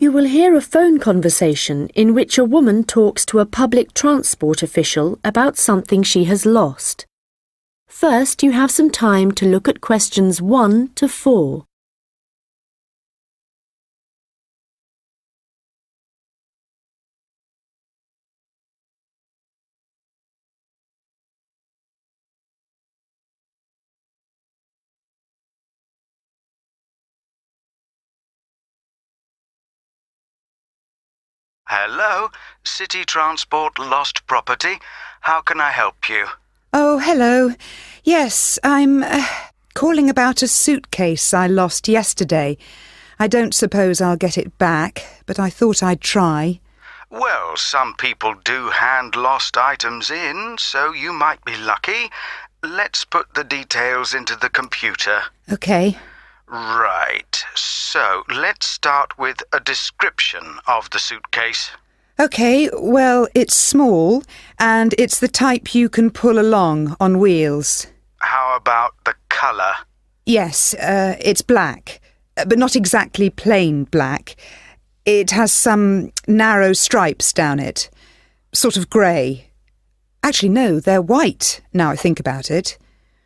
You will hear a phone conversation in which a woman talks to a public transport official about something she has lost. First, you have some time to look at questions 1 to 4. Hello, City Transport Lost Property. How can I help you? Oh, hello. Yes, I'm calling about a suitcase I lost yesterday. I don't suppose I'll get it back, but I thought I'd try. Well, some people do hand lost items in, so you might be lucky. Let's put the details into the computer. OK. Right, so let's start with a description of the suitcase. OK, well, it's small, and it's the type you can pull along on wheels. How about the colour? Yes, it's black, but not exactly plain black. It has some narrow stripes down it, sort of grey. Actually, no, they're white, now I think about it.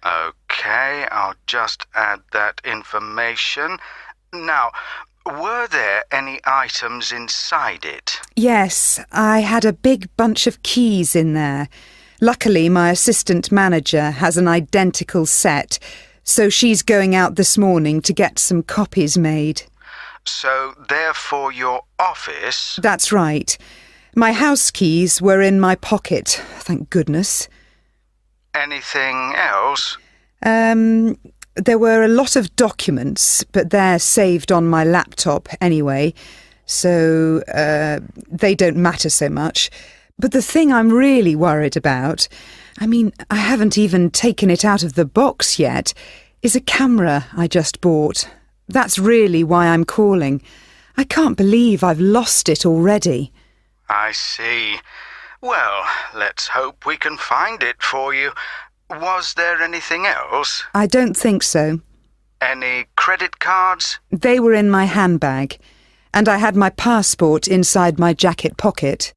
OK, I'll just add that information. Now, were there any items inside it? Yes, I had a big bunch of keys in there. Luckily, my assistant manager has an identical set, so she's going out this morning to get some copies made. So, therefore, your office... That's right. My house keys were in my pocket, thank goodness. Anything else? There were a lot of documents, but they're saved on my laptop anyway, so they don't matter so much. But the thing I'm really worried about, I haven't even taken it out of the box yet, is a camera I just bought. That's really why I'm calling. I can't believe I've lost it already. I see. Well, let's hope we can find it for you. Was there anything else? I don't think so. Any credit cards? They were in my handbag, and I had my passport inside my jacket pocket.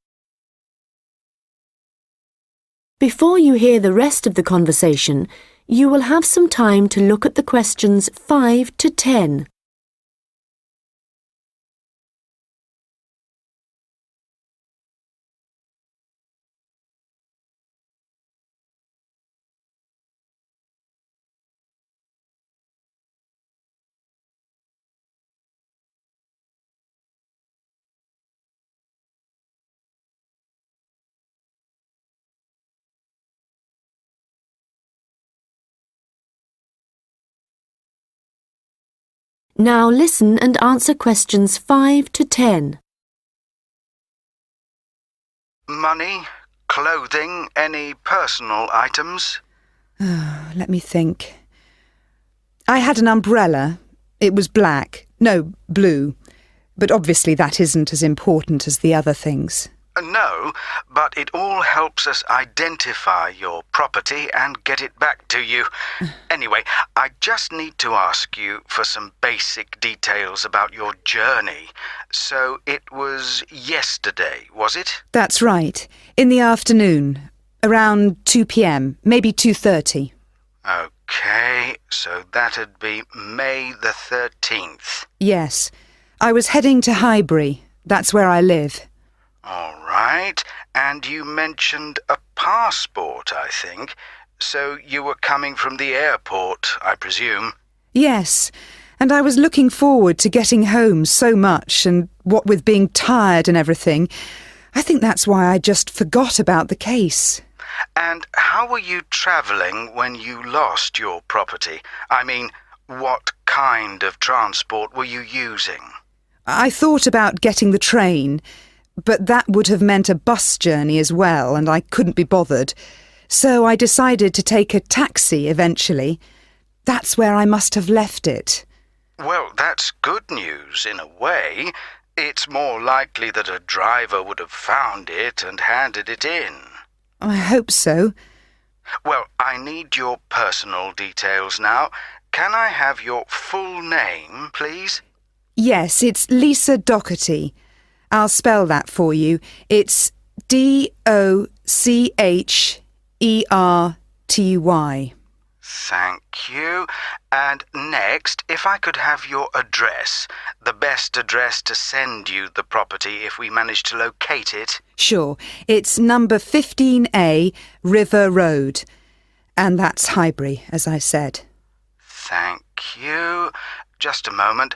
Before you hear the rest of the conversation, you will have some time to look at the questions 5 to 10. Now listen and answer questions 5 to 10. Money, clothing, any personal items? Let me think. I had an umbrella. It was black. No, blue. But obviously that isn't as important as the other things. No, but it all helps us identify your property and get it back to you. Anyway, I just need to ask you for some basic details about your journey. So it was yesterday, was it? That's right. In the afternoon. Around 2 p.m, maybe 2:30. OK, so that'd be May the 13th. Yes. I was heading to Highbury. That's where I live. All right, and you mentioned a passport, I think. So you were coming from the airport, I presume? Yes, and I was looking forward to getting home so much, and what with being tired and everything, I think that's why I just forgot about the case. And how were you travelling when you lost your property? What kind of transport were you using? I thought about getting the train, but that would have meant a bus journey as well, and I couldn't be bothered. So I decided to take a taxi eventually. That's where I must have left it. Well, that's good news in a way. It's more likely that a driver would have found it and handed it in. I hope so. Well, I need your personal details now. Can I have your full name, please? Yes, it's Lisa Doherty. I'll spell that for you. It's Docherty. Thank you. And next, if I could have your address, the best address to send you the property if we manage to locate it. Sure. It's number 15A, River Road. And that's Highbury, as I said. Thank you. Just a moment.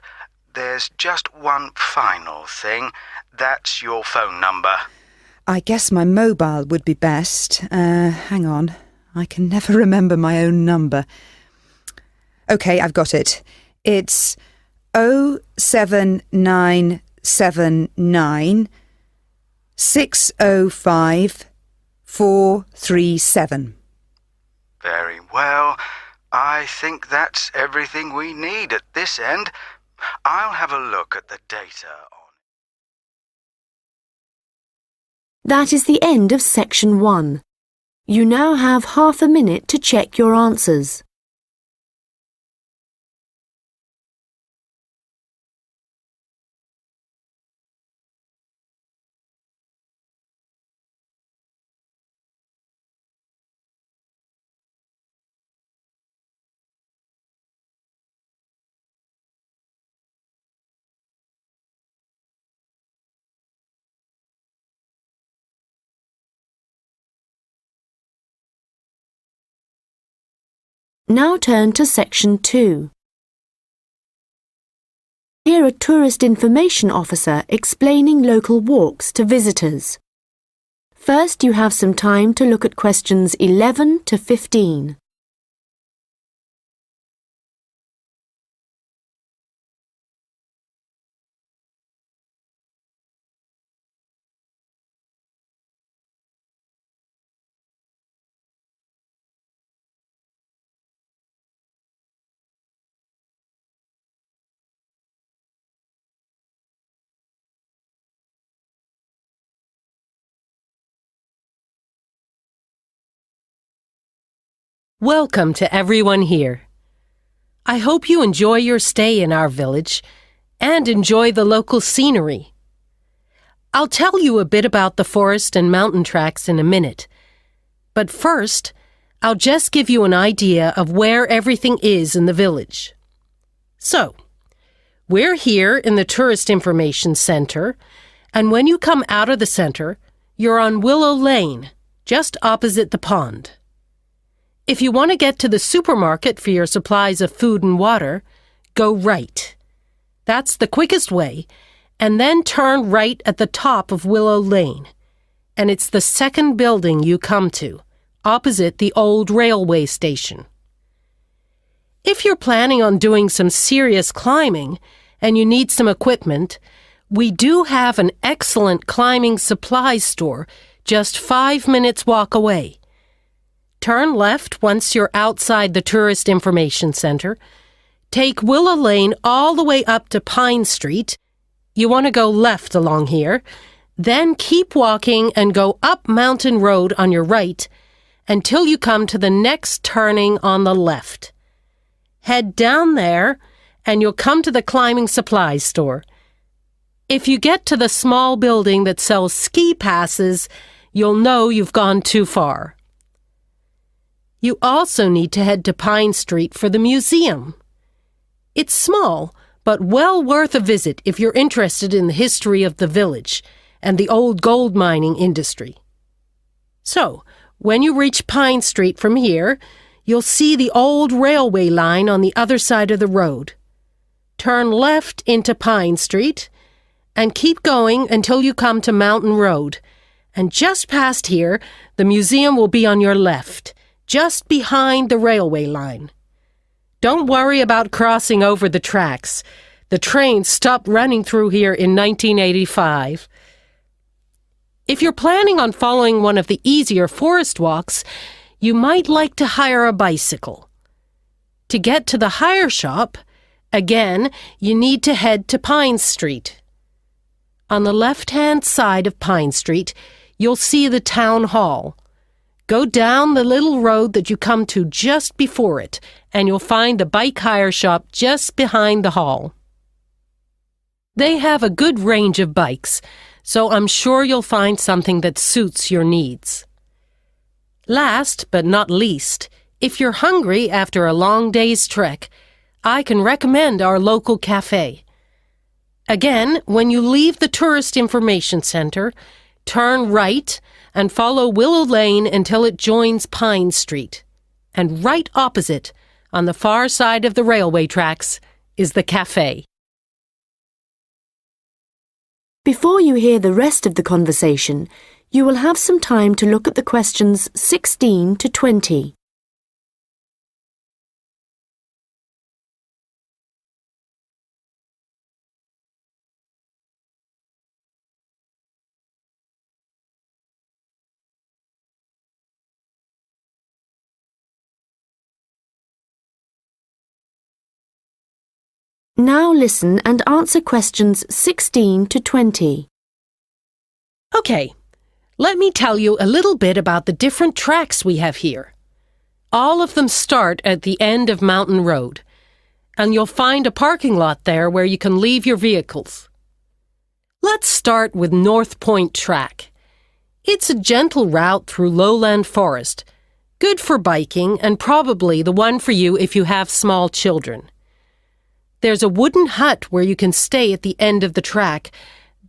There's just one final thing. That's your phone number. I guess my mobile would be best. Hang on. I can never remember my own number. OK, I've got it. It's 07979 605 437. Very well. I think that's everything we need at this end. I'll have a look at the data on. That is the end of section 1. You now have half a minute to check your answers. Now turn to section 2. Hear a tourist information officer explaining local walks to visitors. First, you have some time to look at questions 11 to 15. Welcome to everyone here. I hope you enjoy your stay in our village and enjoy the local scenery. I'll tell you a bit about the forest and mountain tracks in a minute, but first, I'll just give you an idea of where everything is in the village. So, we're here in the Tourist Information Center, and when you come out of the center, you're on Willow Lane, just opposite the pond. If you want to get to the supermarket for your supplies of food and water, go right. That's the quickest way, and then turn right at the top of Willow Lane. And it's the second building you come to, opposite the old railway station. If you're planning on doing some serious climbing and you need some equipment, we do have an excellent climbing supplies store just 5 minutes walk away. Turn left once you're outside the Tourist Information Center. Take Willow Lane all the way up to Pine Street. You want to go left along here. Then keep walking and go up Mountain Road on your right until you come to the next turning on the left. Head down there and you'll come to the climbing supplies store. If you get to the small building that sells ski passes, you'll know you've gone too far. You also need to head to Pine Street for the museum. It's small, but well worth a visit if you're interested in the history of the village and the old gold mining industry. So, when you reach Pine Street from here, you'll see the old railway line on the other side of the road. Turn left into Pine Street and keep going until you come to Mountain Road. And just past here, the museum will be on your left, just behind the railway line. Don't worry about crossing over the tracks. The train stopped running through here in 1985. If you're planning on following one of the easier forest walks, you might like to hire a bicycle. To get to the hire shop, again, you need to head to Pine Street. On the left-hand side of Pine Street, you'll see the town hall. Go down the little road that you come to just before it, and you'll find the bike hire shop just behind the hall. They have a good range of bikes, so I'm sure you'll find something that suits your needs. Last but not least, if you're hungry after a long day's trek, I can recommend our local cafe. Again, when you leave the Tourist Information Center, turn right and follow Willow Lane until it joins Pine Street. And right opposite, on the far side of the railway tracks, is the cafe. Before you hear the rest of the conversation, you will have some time to look at the questions 16 to 20. Now listen and answer questions 16 to 20. Okay, let me tell you a little bit about the different tracks we have here. All of them start at the end of Mountain Road, and you'll find a parking lot there where you can leave your vehicles. Let's start with North Point Track. It's a gentle route through lowland forest, good for biking and probably the one for you if you have small children. There's a wooden hut where you can stay at the end of the track,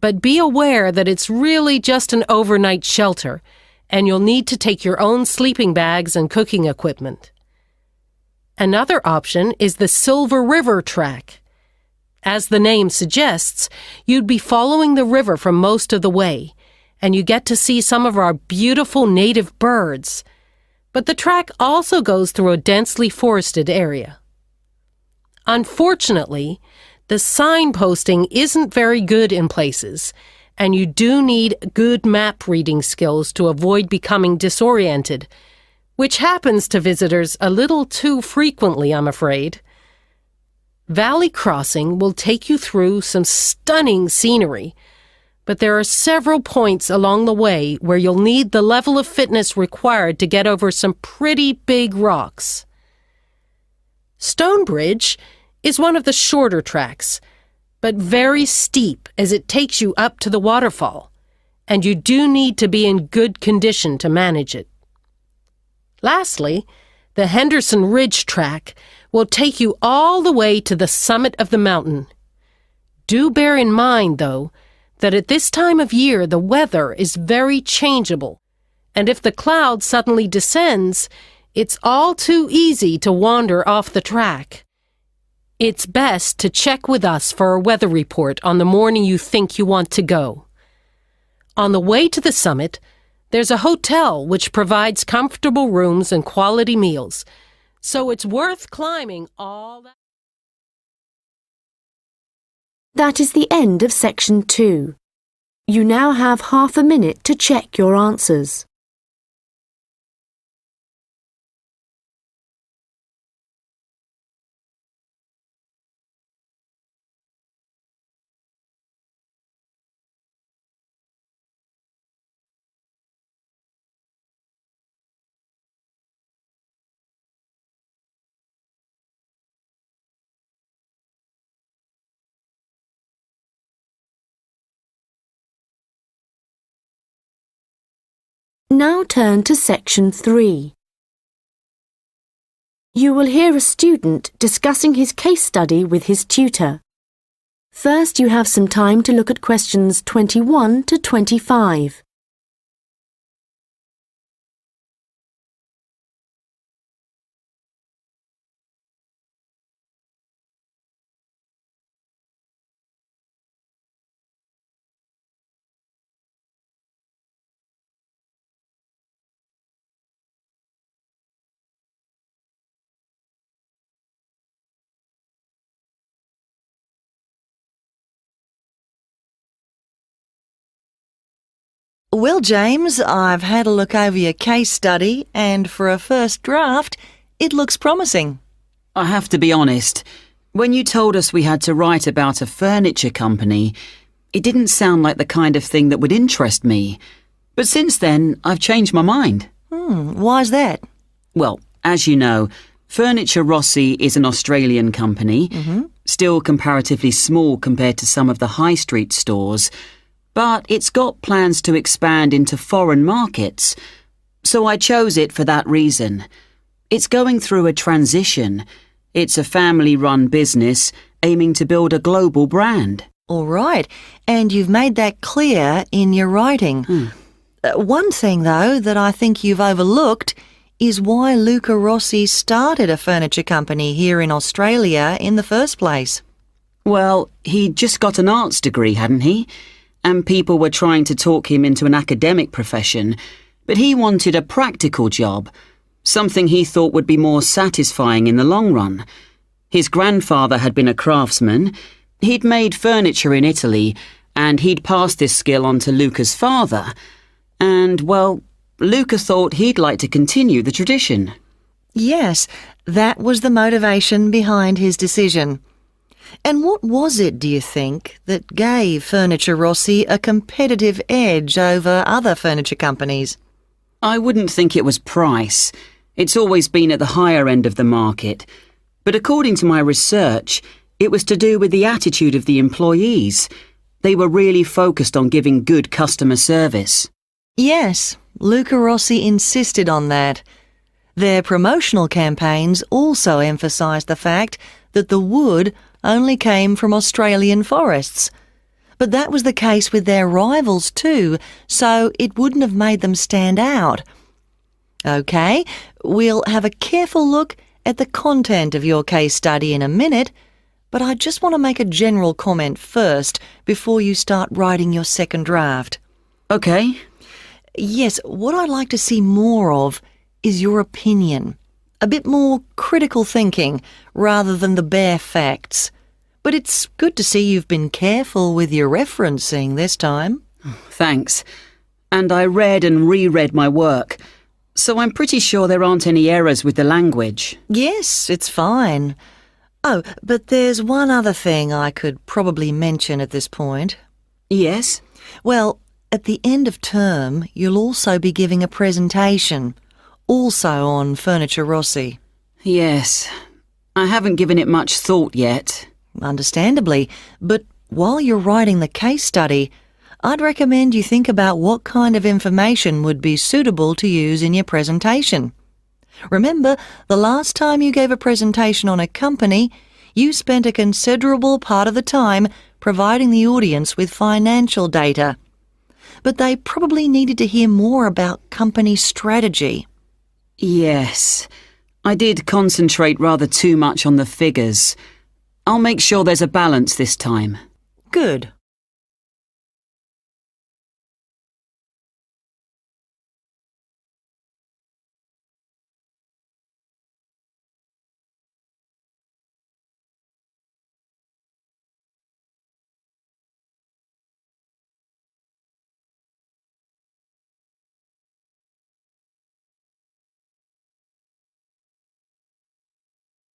but be aware that it's really just an overnight shelter, and you'll need to take your own sleeping bags and cooking equipment. Another option is the Silver River Track. As the name suggests, you'd be following the river for most of the way, and you get to see some of our beautiful native birds. But the track also goes through a densely forested area. Unfortunately, the signposting isn't very good in places, and you do need good map reading skills to avoid becoming disoriented, which happens to visitors a little too frequently, I'm afraid. Valley Crossing will take you through some stunning scenery, but there are several points along the way where you'll need the level of fitness required to get over some pretty big rocks. Stonebridge is one of the shorter tracks, but very steep as it takes you up to the waterfall, and you do need to be in good condition to manage it. Lastly, the Henderson Ridge track will take you all the way to the summit of the mountain. Do bear in mind, though, that at this time of year the weather is very changeable, and if the cloud suddenly descends, it's all too easy to wander off the track. It's best to check with us for a weather report on the morning you think you want to go. On the way to the summit, there's a hotel which provides comfortable rooms and quality meals, so it's worth climbing all that. That is the end of section 2. You now have half a minute to check your answers. Now turn to section 3. You will hear a student discussing his case study with his tutor. First, you have some time to look at questions 21 to 25. Well, James, I've had a look over your case study, and for a first draft, it looks promising. I have to be honest, when you told us we had to write about a furniture company, it didn't sound like the kind of thing that would interest me. But since then, I've changed my mind. Why's that? Well, as you know, Furniture Rossi is an Australian company, still comparatively small compared to some of the high street stores, but it's got plans to expand into foreign markets, so I chose it for that reason. It's going through a transition. It's a family-run business aiming to build a global brand. All right, and you've made that clear in your writing. One thing, though, that I think you've overlooked is why Luca Rossi started a furniture company here in Australia in the first place. Well, he'd just got an arts degree, hadn't he? And people were trying to talk him into an academic profession, but he wanted a practical job, something he thought would be more satisfying in the long run. His grandfather had been a craftsman. He'd made furniture in Italy, and he'd passed this skill on to Luca's father. And, well, Luca thought he'd like to continue the tradition. Yes, that was the motivation behind his decision. And what was it, do you think, that gave Furniture Rossi a competitive edge over other furniture companies? I wouldn't think it was price. It's always been at the higher end of the market. But according to my research, it was to do with the attitude of the employees. They were really focused on giving good customer service. Yes, Luca Rossi insisted on that. Their promotional campaigns also emphasised the fact that the wood only came from Australian forests. But that was the case with their rivals too, so it wouldn't have made them stand out. OK, we'll have a careful look at the content of your case study in a minute, but I just want to make a general comment first before you start writing your second draft. OK. Yes, what I'd like to see more of is your opinion. A bit more critical thinking rather than the bare facts. But it's good to see you've been careful with your referencing this time. Thanks. And I read and reread my work, so I'm pretty sure there aren't any errors with the language. Yes, it's fine. Oh, but there's one other thing I could probably mention at this point. Yes? Well, at the end of term, you'll also be giving a presentation, also on Furniture Rossi. Yes. I haven't given it much thought yet. Understandably, but while you're writing the case study, I'd recommend you think about what kind of information would be suitable to use in your presentation. Remember, the last time you gave a presentation on a company, you spent a considerable part of the time providing the audience with financial data. But they probably needed to hear more about company strategy. Yes. I did concentrate rather too much on the figures. I'll make sure there's a balance this time. Good.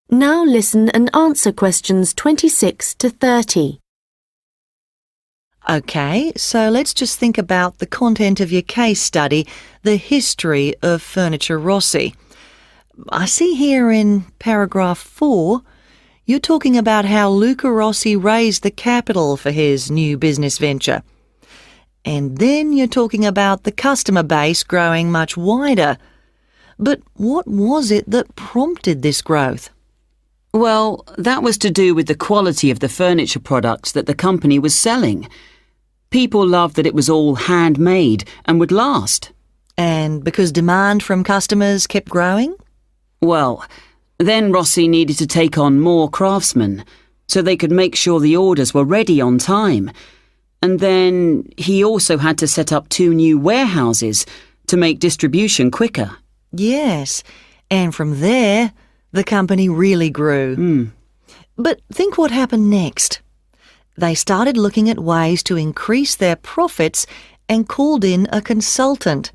Now listen and answer questions 26 to 30. OK, so let's just think about the content of your case study, the history of Furniture Rossi. I see here in paragraph 4, you're talking about how Luca Rossi raised the capital for his new business venture. And then you're talking about the customer base growing much wider. But what was it that prompted this growth? Well, that was to do with the quality of the furniture products that the company was selling. People loved that it was all handmade and would last. And because demand from customers kept growing? Well, then Rossi needed to take on more craftsmen so they could make sure the orders were ready on time. And then he also had to set up 2 new warehouses to make distribution quicker. Yes, and from there, the company really grew. But think what happened next. They started looking at ways to increase their profits and called in a consultant.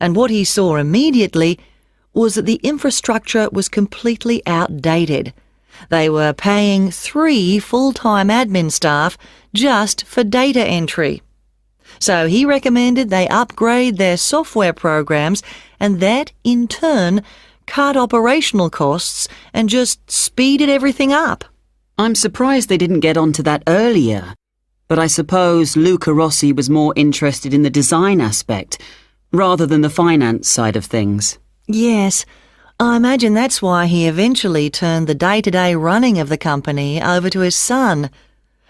And what he saw immediately was that the infrastructure was completely outdated. They were paying 3 full-time admin staff just for data entry. So he recommended they upgrade their software programs, and that, in turn, cut operational costs and just speeded everything up. I'm surprised they didn't get onto that earlier, but I suppose Luca Rossi was more interested in the design aspect rather than the finance side of things. Yes, I imagine that's why he eventually turned the day-to-day running of the company over to his son.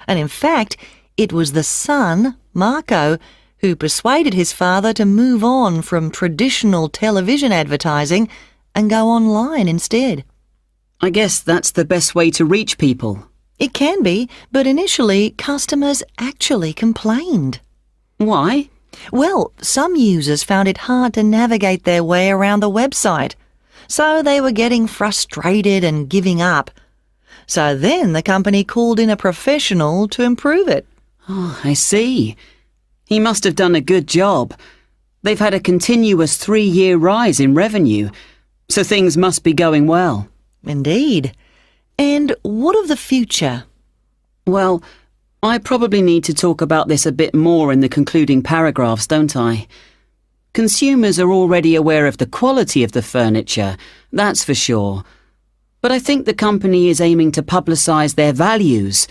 And in fact, it was the son, Marco, who persuaded his father to move on from traditional television advertising and go online instead. I guess that's the best way to reach people. It can be, but initially customers actually complained. Why? Well, some users found it hard to navigate their way around the website, so they were getting frustrated and giving up. So then the company called in a professional to improve it. Oh, I see. He must have done a good job. They've had a continuous 3-year rise in revenue, so things must be going well. Indeed. And what of the future? Well, I probably need to talk about this a bit more in the concluding paragraphs, don't I? Consumers are already aware of the quality of the furniture, that's for sure. But I think the company is aiming to publicise their values.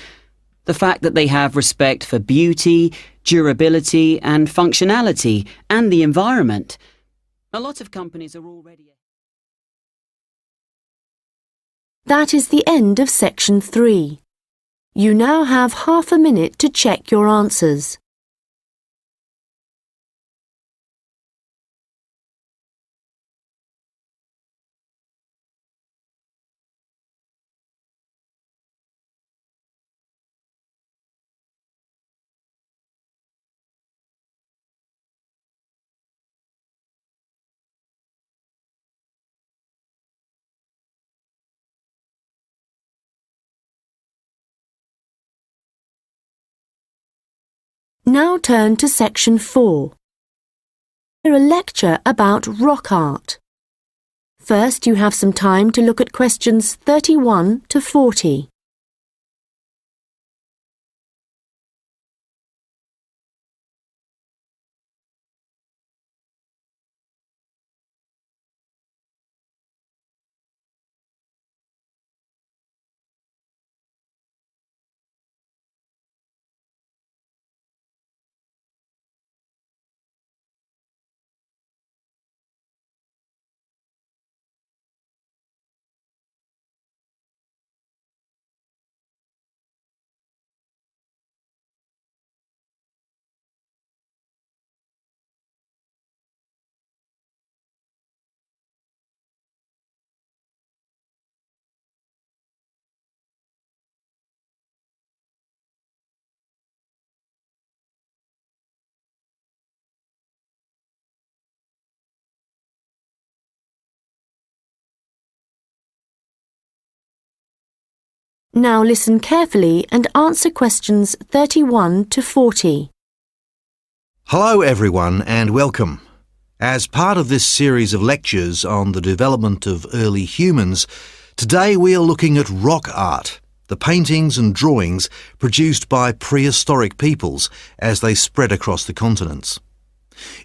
The fact that they have respect for beauty, durability and functionality and the environment. A lot of companies are already... That is the end of section 3. You now have half a minute to check your answers. Now turn to section 4. Hear a lecture about rock art. First, you have some time to look at questions 31 to 40. Now listen carefully and answer questions 31 to 40. Hello everyone and welcome. As part of this series of lectures on the development of early humans, today we are looking at rock art, the paintings and drawings produced by prehistoric peoples as they spread across the continents.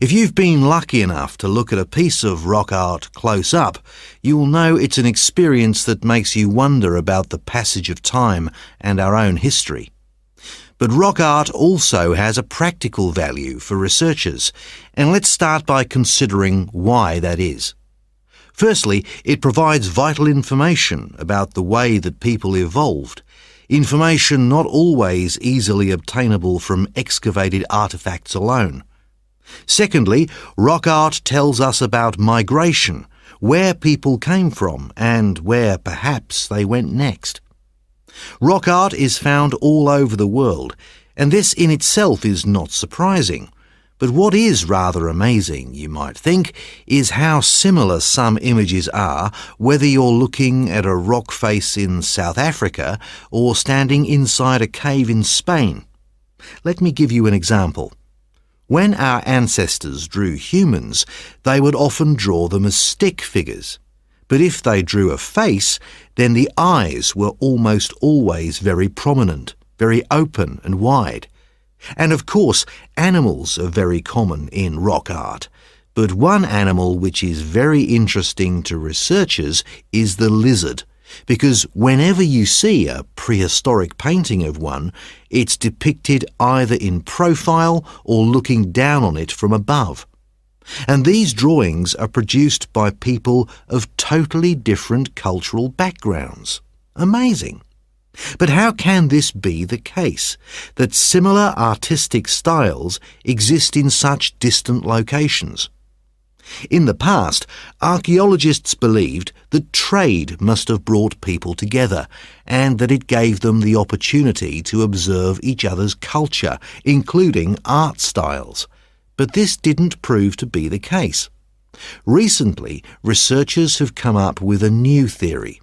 If you've been lucky enough to look at a piece of rock art close up, you'll know it's an experience that makes you wonder about the passage of time and our own history. But rock art also has a practical value for researchers, and let's start by considering why that is. Firstly, it provides vital information about the way that people evolved, information not always easily obtainable from excavated artefacts alone. Secondly, rock art tells us about migration, where people came from and where perhaps they went next. Rock art is found all over the world, and this in itself is not surprising. But what is rather amazing, you might think, is how similar some images are, whether you're looking at a rock face in South Africa or standing inside a cave in Spain. Let me give you an example. When our ancestors drew humans, they would often draw them as stick figures. But if they drew a face, then the eyes were almost always very prominent, very open and wide. And of course, animals are very common in rock art. But one animal which is very interesting to researchers is the lizard, because whenever you see a prehistoric painting of one, it's depicted either in profile or looking down on it from above. And these drawings are produced by people of totally different cultural backgrounds. Amazing. But how can this be the case, that similar artistic styles exist in such distant locations? In the past, archaeologists believed that trade must have brought people together and that it gave them the opportunity to observe each other's culture, including art styles. But this didn't prove to be the case. Recently, researchers have come up with a new theory.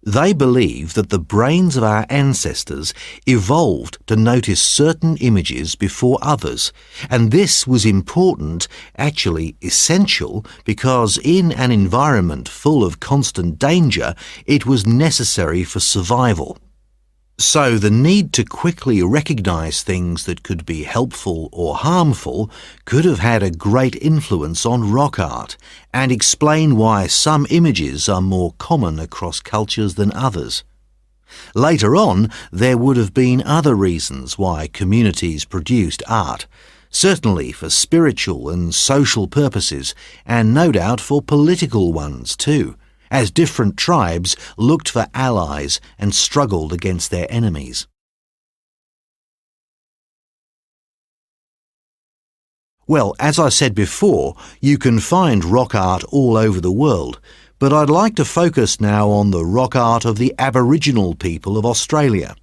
They believe that the brains of our ancestors evolved to notice certain images before others, and this was important, actually essential, because in an environment full of constant danger, it was necessary for survival. So the need to quickly recognise things that could be helpful or harmful could have had a great influence on rock art and explain why some images are more common across cultures than others. Later on, there would have been other reasons why communities produced art, certainly for spiritual and social purposes, and no doubt for political ones too, as different tribes looked for allies and struggled against their enemies. Well, as I said before, you can find rock art all over the world, but I'd like to focus now on the rock art of the Aboriginal people of Australia.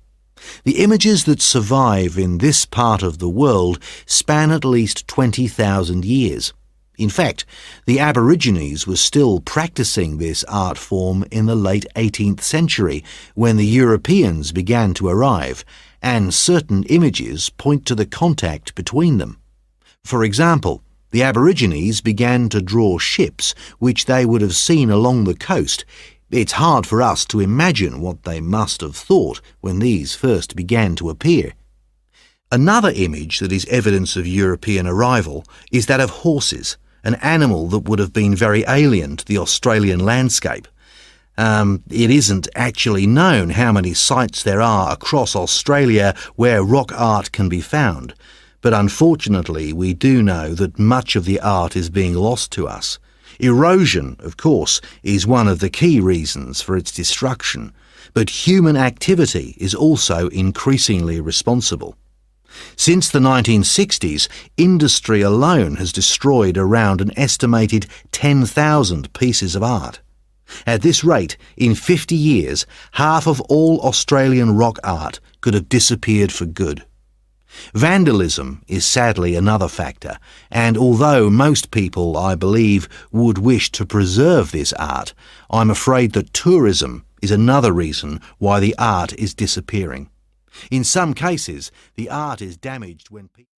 The images that survive in this part of the world span at least 20,000 years. In fact, the Aborigines were still practicing this art form in the late 18th century when the Europeans began to arrive, and certain images point to the contact between them. For example, the Aborigines began to draw ships which they would have seen along the coast. It's hard for us to imagine what they must have thought when these first began to appear. Another image that is evidence of European arrival is that of horses, an animal that would have been very alien to the Australian landscape. It isn't actually known how many sites there are across Australia where rock art can be found, but unfortunately we do know that much of the art is being lost to us. Erosion, of course, is one of the key reasons for its destruction, but human activity is also increasingly responsible. Since the 1960s, industry alone has destroyed around an estimated 10,000 pieces of art. At this rate, in 50 years, half of all Australian rock art could have disappeared for good. Vandalism is sadly another factor, and although most people, I believe, would wish to preserve this art, I'm afraid that tourism is another reason why the art is disappearing. In some cases, the art is damaged when people